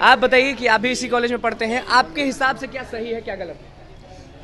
आप बताइए कि आप भी इसी कॉलेज में पढ़ते हैं, आपके हिसाब से क्या सही है क्या गलत है?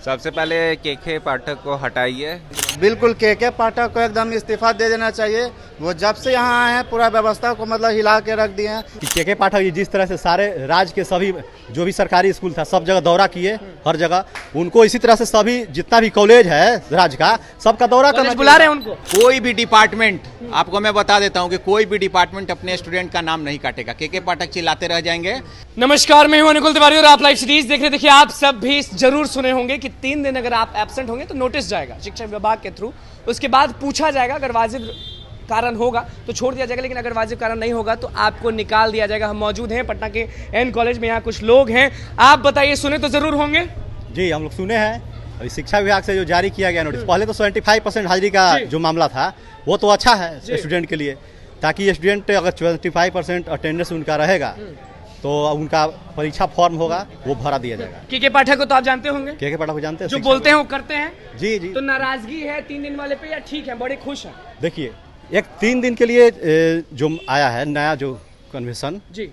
सबसे पहले के पाठक को हटाइए। बिल्कुल के पाठक को एकदम इस्तीफा दे देना चाहिए। वो जब से यहाँ आए हैं पूरा व्यवस्था को मतलब हिला के रख दिए हैं। कि के पाठक जी जिस तरह से सारे राज्य के सभी जो भी सरकारी स्कूल था सब जगह दौरा किए, हर जगह उनको इसी तरह से सभी जितना भी कॉलेज है राज्य का सबका दौरा करना बुला रहे हैं उनको। कोई भी डिपार्टमेंट, आपको मैं बता देता हूँ कि कोई भी डिपार्टमेंट अपने स्टूडेंट का नाम नहीं काटेगा। के पाठक चिल्लाते रह जाएंगे। नमस्कार, मैं हूं अनुकुल तिवारी और आप लाइव सीरीज देख रहे। देखिए, आप सब भी जरूर सुने होंगे कि 3 दिन अगर आप एब्सेंट होंगे तो नोटिस जाएगा शिक्षा विभाग के थ्रू। उसके बाद पूछा जाएगा, अगर वाजिब कारण होगा तो छोड़ दिया जाएगा, लेकिन अगर वाजिब कारण नहीं होगा तो आपको निकाल दिया जाएगा। हम मौजूद हैं पटना के एन कॉलेज में, यहाँ कुछ लोग हैं। आप बताइए, सुने तो जरूर होंगे। जी, हम लोग सुने हैं। अभी शिक्षा विभाग से जो जारी किया गया नोटिस, पहले तो 75% हाजिरी का जो मामला था वो तो अच्छा है स्टूडेंट के लिए, ताकि स्टूडेंट अगर 25% अटेंडेंस उनका रहेगा तो उनका परीक्षा फॉर्म होगा वो भरा दिया जाएगा। के पाठक को तो आप जानते होंगे, के पाठक को जानते हैं, जो बोलते हैं वो करते हैं। जी जी। तो नाराजगी है 3 दिन वाले पे या ठीक है, बड़े खुश हैं? देखिए, एक 3 दिन के लिए जो आया है नया जो कन्वेंशन जी,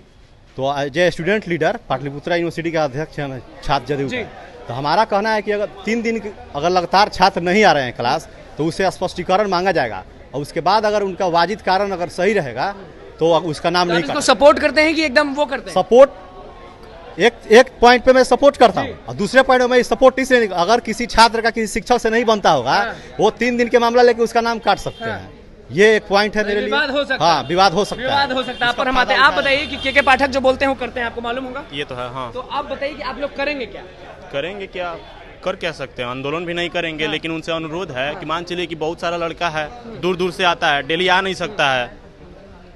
तो जो स्टूडेंट लीडर पाटलिपुत्रा यूनिवर्सिटी का अध्यक्ष है छात्र जदयू का, तो हमारा कहना है कि अगर 3 दिन अगर लगातार छात्र नहीं आ रहे हैं क्लास तो उससे स्पष्टीकरण मांगा जाएगा, और उसके बाद अगर उनका वाजिब कारण अगर सही रहेगा तो उसका नाम नहीं काटेगा। सपोर्ट करते हैं कि एकदम वो करते हैं? सपोर्ट एक पॉइंट पे मैं सपोर्ट करता हूँ, और दूसरे पॉइंट में मैं सपोर्ट इसलिए, अगर किसी छात्र का किसी शिक्षक से नहीं बनता होगा वो 3 दिन के मामला लेके उसका नाम काट सकते हैं। ये एक पॉइंट है मेरे लिए। विवाद हो सकता है। हाँ, विवाद हो सकता है। विवाद हो सकता है। पर हम आते हैं, आप बताइए कि के पाठक जो बोलते हैं वो करते हैं, आपको मालूम होगा? ये तो है। हाँ, तो आप बताइए कि आप लोग करेंगे क्या? करेंगे क्या, कर क्या सकते हैं, आंदोलन भी नहीं करेंगे। लेकिन उनसे अनुरोध है कि मान चलिए कि बहुत सारा लड़का है दूर दूर से आता है, डेली आ नहीं सकता है,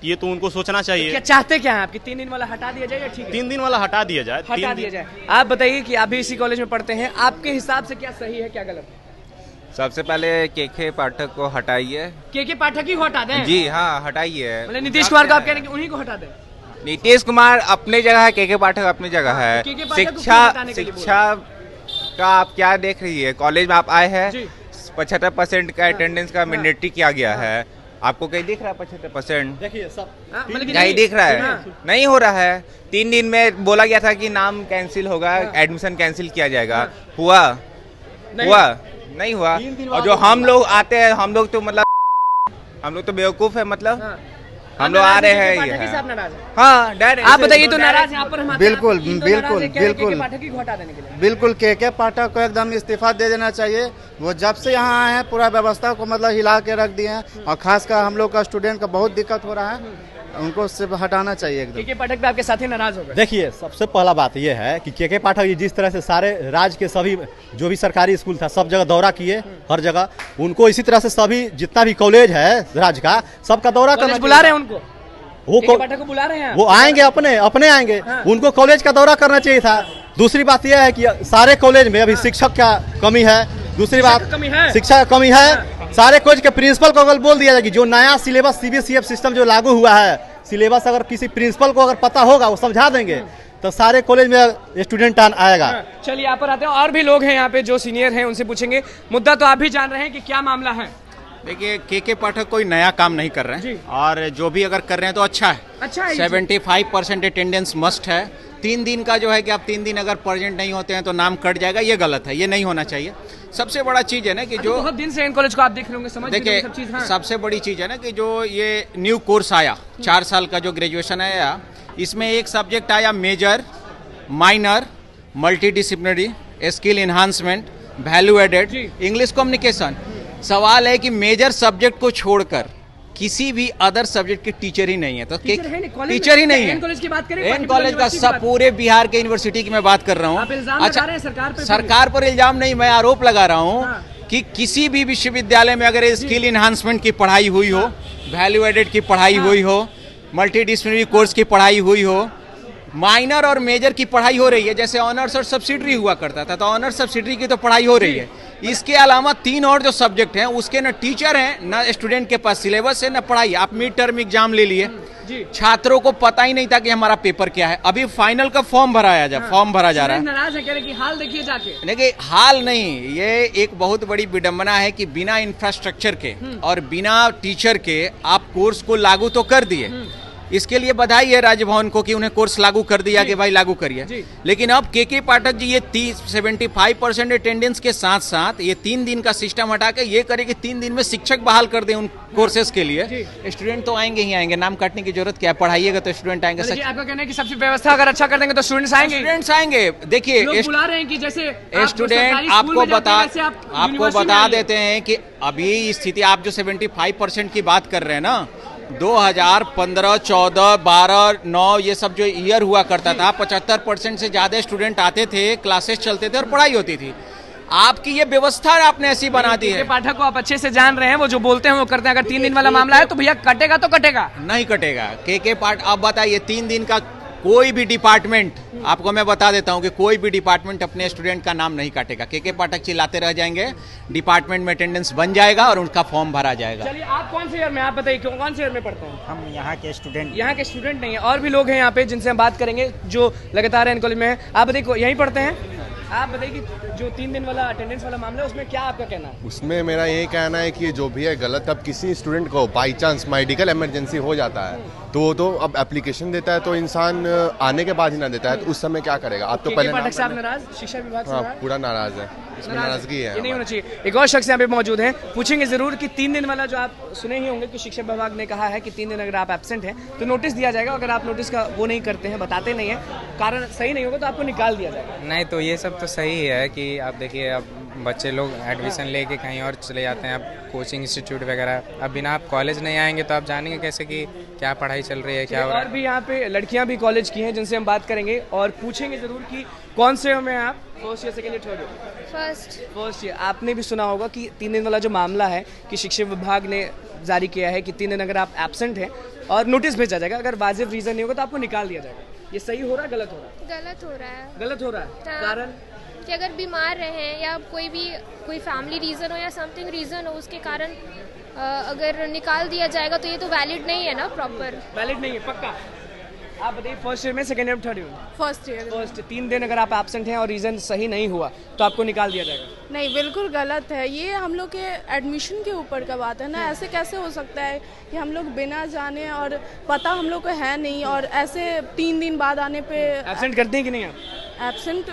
ये तो उनको सोचना चाहिए। क्या चाहते क्या है आपकी? 3 दिन वाला हटा दिया जाए या ठीक है? 3 दिन वाला हटा दिया जाए। हटा दिया जाए। आप बताइए कि आप भी इसी कॉलेज में पढ़ते हैं, आपके हिसाब से क्या सही है क्या गलत है? सबसे पहले के पाठक को हटाइए। के पाठक ही को हटा दें? जी हाँ, हटाइए। मतलब नीतीश कुमार को आप कह रहे हैं कि उन्हीं को हटा दें? नीतीश कुमार अपनी जगह है, के पाठक अपनी जगह है। शिक्षा का आप क्या देख रही है? कॉलेज में आप आए हैं, 75% का अटेंडेंस का मैंडेटरी किया गया है। आपको कहीं दिख रहा है 75%? देखिए सब नहीं दिख रहा है। नहीं हो रहा है। 3 दिन में बोला गया था कि नाम कैंसिल होगा, एडमिशन कैंसिल किया जाएगा। हुआ नहीं हुआ। और जो हम लोग आते हैं, हम लोग तो मतलब हम लोग तो बेवकूफ है, मतलब हम लोग आ रहे हैं। हाँ, डायरेक्ट। आप बताइए तो नाराज यहाँ पर हम बिल्कुल बिल्कुल बिल्कुल पाठक को हटा देने के लिए। बिल्कुल के पाठक को एकदम इस्तीफा दे देना चाहिए। वो जब से यहाँ आए हैं पूरा व्यवस्था को मतलब हिला के रख दिए हैं, और खासकर हम लोग का स्टूडेंट का बहुत दिक्कत हो रहा है, उनको उससे हटाना चाहिए एकदम। के पाठक पे आपके साथी नाराज हो गए? देखिए, सबसे पहला बात यह है कि के पाठक जी जिस तरह से सारे राज्य के सभी जो भी सरकारी स्कूल था सब जगह दौरा किए, हर जगह उनको इसी तरह से सभी जितना भी कॉलेज है राज्य का सबका दौरा करना। बुला रहे हैं उनको? वो पाठक को बुला रहे हैं? वो आएंगे, अपने आएंगे। हाँ। उनको कॉलेज का दौरा करना चाहिए था। दूसरी बात यह है कि सारे कॉलेज में अभी शिक्षक का कमी है। दूसरी बात, शिक्षा का कमी है। सारे कॉलेज के प्रिंसिपल को अगर बोल दिया जाए कि जो नया सिलेबस सीबीएसई सिस्टम जो लागू हुआ है, सिलेबस अगर किसी प्रिंसिपल को अगर पता होगा वो समझा देंगे तो सारे कॉलेज में स्टूडेंट आएगा। चलिए, यहाँ पर आते हैं, और भी लोग हैं यहाँ पे जो सीनियर हैं, उनसे पूछेंगे। मुद्दा तो आप भी जान रहे हैं कि क्या मामला है। देखिए, के पाठक कोई नया काम नहीं कर रहे हैं, और जो भी अगर कर रहे हैं तो अच्छा है। 75% अटेंडेंस मस्ट है। 3 दिन का जो है कि आप 3 दिन अगर प्रेजेंट नहीं होते हैं तो नाम कट जाएगा, ये गलत है, ये नहीं होना चाहिए। सबसे बड़ा चीज है ना कि जो बहुत दिन से इन कॉलेज को आप देख रहे होंगे, समझ देखिए, सब चीज। हाँ। सबसे बड़ी चीज है ना कि जो ये न्यू कोर्स आया 4 साल का जो ग्रेजुएशन आया, इसमें एक सब्जेक्ट आया major, minor, multidisciplinary, skill enhancement, value added, English communication. सवाल है कि मेजर सब्जेक्ट को छोड़कर किसी भी अदर सब्जेक्ट के टीचर ही नहीं है, तो टीचर ही नहीं है। कॉलेज की बात करें, एन कॉलेज का सब पूरे बिहार के यूनिवर्सिटी की मैं बात कर रहा हूँ। अच्छा, सरकार पर इल्जाम नहीं, मैं आरोप लगा रहा हूँ कि किसी भी विश्वविद्यालय में अगर स्किल इन्हांसमेंट की पढ़ाई हुई हो, वैल्यू एडेड की पढ़ाई हुई हो, मल्टीडिसिप्लिनरी कोर्स की पढ़ाई हुई हो, माइनर और मेजर की पढ़ाई हो रही है, जैसे ऑनर्स और सब्सिडरी हुआ करता था, तो ऑनर्स सब्सिडरी की तो पढ़ाई हो रही है। इसके अलावा 3 और जो सब्जेक्ट हैं उसके न टीचर हैं, न स्टूडेंट के पास सिलेबस है, न पढ़ाई। आप मिड टर्म एग्जाम ले लिए, छात्रों को पता ही नहीं था कि हमारा पेपर क्या है। अभी फाइनल का फॉर्म भराया जा फॉर्म भरा जा रहा है। नाराज है, कह रहे कि हाल देखिए जाके। देखिए, हाल नहीं, ये एक बहुत बड़ी विडंबना है कि बिना इंफ्रास्ट्रक्चर के और बिना टीचर के आप कोर्स को लागू तो कर दिए, इसके लिए बधाई है राजभवन को कि उन्हें कोर्स लागू कर दिया कि भाई लागू करिए। लेकिन अब के पाठक जी ये 75% अटेंडेंस के साथ साथ ये 3 दिन का सिस्टम हटा के ये करे कि 3 दिन में शिक्षक बहाल कर दे उन कोर्सेज के लिए। स्टूडेंट तो आएंगे ही आएंगे, नाम काटने की जरूरत क्या है, पढ़ाइएगा तो स्टूडेंट आएंगे। आपका कहना है कि सबसे व्यवस्था अगर अच्छा कर देंगे तो स्टूडेंट्स आएंगे। स्टूडेंट्स आएंगे। देखिए बुला रहे हैं कि जैसे स्टूडेंट आपको बता देते हैं कि अभी स्थिति आप जो 75% की बात कर रहे हैं ना, 2015, 14, 12, 9 ये सब जो ईयर हुआ करता था 75% से ज्यादा स्टूडेंट आते थे, क्लासेस चलते थे और पढ़ाई होती थी। आपकी ये व्यवस्था आपने ऐसी बना दी है। पाठक को आप अच्छे से जान रहे हैं, वो जो बोलते हैं वो करते हैं। अगर 3 दिन वाला मामला है तो भैया कटेगा तो कटेगा, नहीं कटेगा। के पाठ अब बताइए 3 दिन का कोई भी डिपार्टमेंट, आपको मैं बता देता हूं कि कोई भी डिपार्टमेंट अपने स्टूडेंट का नाम नहीं काटेगा। के पाठक चिल्लाते रह जाएंगे, डिपार्टमेंट में अटेंडेंस बन जाएगा और उनका फॉर्म भरा जाएगा। चलिए आप कौन से ईयर में, आप बताइए कौन से ईयर में पढ़ते हैं? हम यहाँ के स्टूडेंट। यहाँ के स्टूडेंट नहीं है, और भी लोग हैं यहाँ पे जिनसे हम बात करेंगे जो लगातार इन कॉलेज में है। आप बताइए यहीं पढ़ते हैं? आप बताइए कि जो 3 दिन वाला अटेंडेंस वाला मामला है उसमें क्या आपका कहना है? उसमें मेरा यही कहना है कि जो भी है गलत। अब किसी स्टूडेंट को बाई चांस मेडिकल इमरजेंसी हो जाता है तो वो तो अब एप्लीकेशन देता है तो इंसान आने के बाद ही ना देता है, तो उस समय क्या करेगा? आप तो पहले पाठक साहब नाराज, शिक्षा विभाग से नाराज? पूरा नाराज है, इसमें नाराजगी है। ये नहीं होना चाहिए। एक और शख्स यहाँ पे मौजूद हैं, पूछेंगे जरूर कि 3 दिन वाला जो आप सुने ही होंगे कि शिक्षा विभाग ने कहा है कि 3 दिन अगर आप एब्सेंट हैं तो नोटिस दिया जाएगा। अगर आप नोटिस का वो नहीं करते हैं, बताते नहीं है, कारण सही नहीं होगा तो आपको निकाल दिया जाएगा। नहीं तो ये सब तो सही है कि आप देखिए अब बच्चे लोग एडमिशन लेके कहीं और चले जाते हैं, अब कोचिंग इंस्टीट्यूट वगैरह। अब बिना आप कॉलेज नहीं आएंगे तो आप जानेंगे कैसे कि क्या पढ़ाई चल रही है, क्या हो रहा है। और भी यहाँ पे लड़कियाँ भी कॉलेज की हैं जिनसे हम बात करेंगे और पूछेंगे जरूर कि कौन से में आप first year, second year, third year? First year. आपने भी सुना होगा कि 3 दिन वाला जो मामला है कि शिक्षा विभाग ने जारी किया है कि 3 दिन अगर आप एब्सेंट हैं और नोटिस भेजा जाएगा, अगर वाजिब रीजन नहीं होगा तो आपको निकाल दिया जाएगा। ये सही हो रहा है, गलत हो रहा है? गलत हो रहा है। गलत हो रहा है। हाँ। कारण कि अगर बीमार रहे या कोई फैमिली रीज़न हो या समथिंग रीज़न हो, उसके कारण अगर निकाल दिया जाएगा तो ये तो वैलिड नहीं है ना, प्रॉपर वैलिड नहीं है पक्का। आप बताइए फर्स्ट ईयर में, second year, third year? First year. First 3 दिन अगर आप एब्सेंट हैं और रीजन सही नहीं हुआ तो आपको निकाल दिया जाएगा? नहीं, बिल्कुल गलत है। ये हम लोग के एडमिशन के ऊपर का बात है ना। ऐसे कैसे हो सकता है कि हम लोग बिना जाने और पता हम लोग को है नहीं और ऐसे 3 दिन बाद आने पे एब्सेंट करते हैं कि नहीं आप? एब्सेंट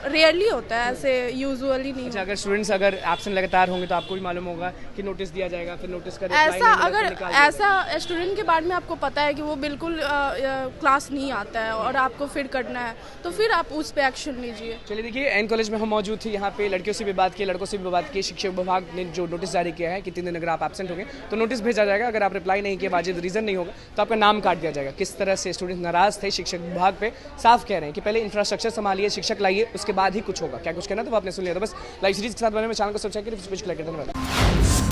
रेयरली होता है, ऐसे यूजुअली नहीं। अच्छा, अगर स्टूडेंट्स अगर एब्सेंट लगातार होंगे तो आपको भी मालूम होगा कि नोटिस दिया जाएगा, फिर नोटिस का ऐसा अगर ऐसा स्टूडेंट के बारे में आपको पता है कि वो बिल्कुल क्लास नहीं आता है और आपको फिर करना है तो फिर आप उस पर एक्शन लीजिए। चलिए देखिए, एन कॉलेज में हम मौजूद थे, यहाँ पे लड़कियों से भी बात की, लड़कों से भी बात की। शिक्षा विभाग ने जो नोटिस जारी किया है कि 3 दिन अगर आप एब्सेंट होंगे तो नोटिस भेजा जाएगा। अगर आप रिप्लाई नहीं किए, वाजिब रीजन नहीं होगा तो आपका नाम काट दिया जाएगा। किस तरह से स्टूडेंट नाराज थे शिक्षक विभाग पे, साफ कह रहे हैं कि पहले इंफ्रास्ट्रक्चर संभालिए, शिक्षक लाइए, उसके बाद ही कुछ होगा। क्या कुछ कहना तो वो आपने सुन लिया। तो बस लाइव सीरीज के साथ बने में चैनल को सब्सक्राइब करिए। धन्यवाद।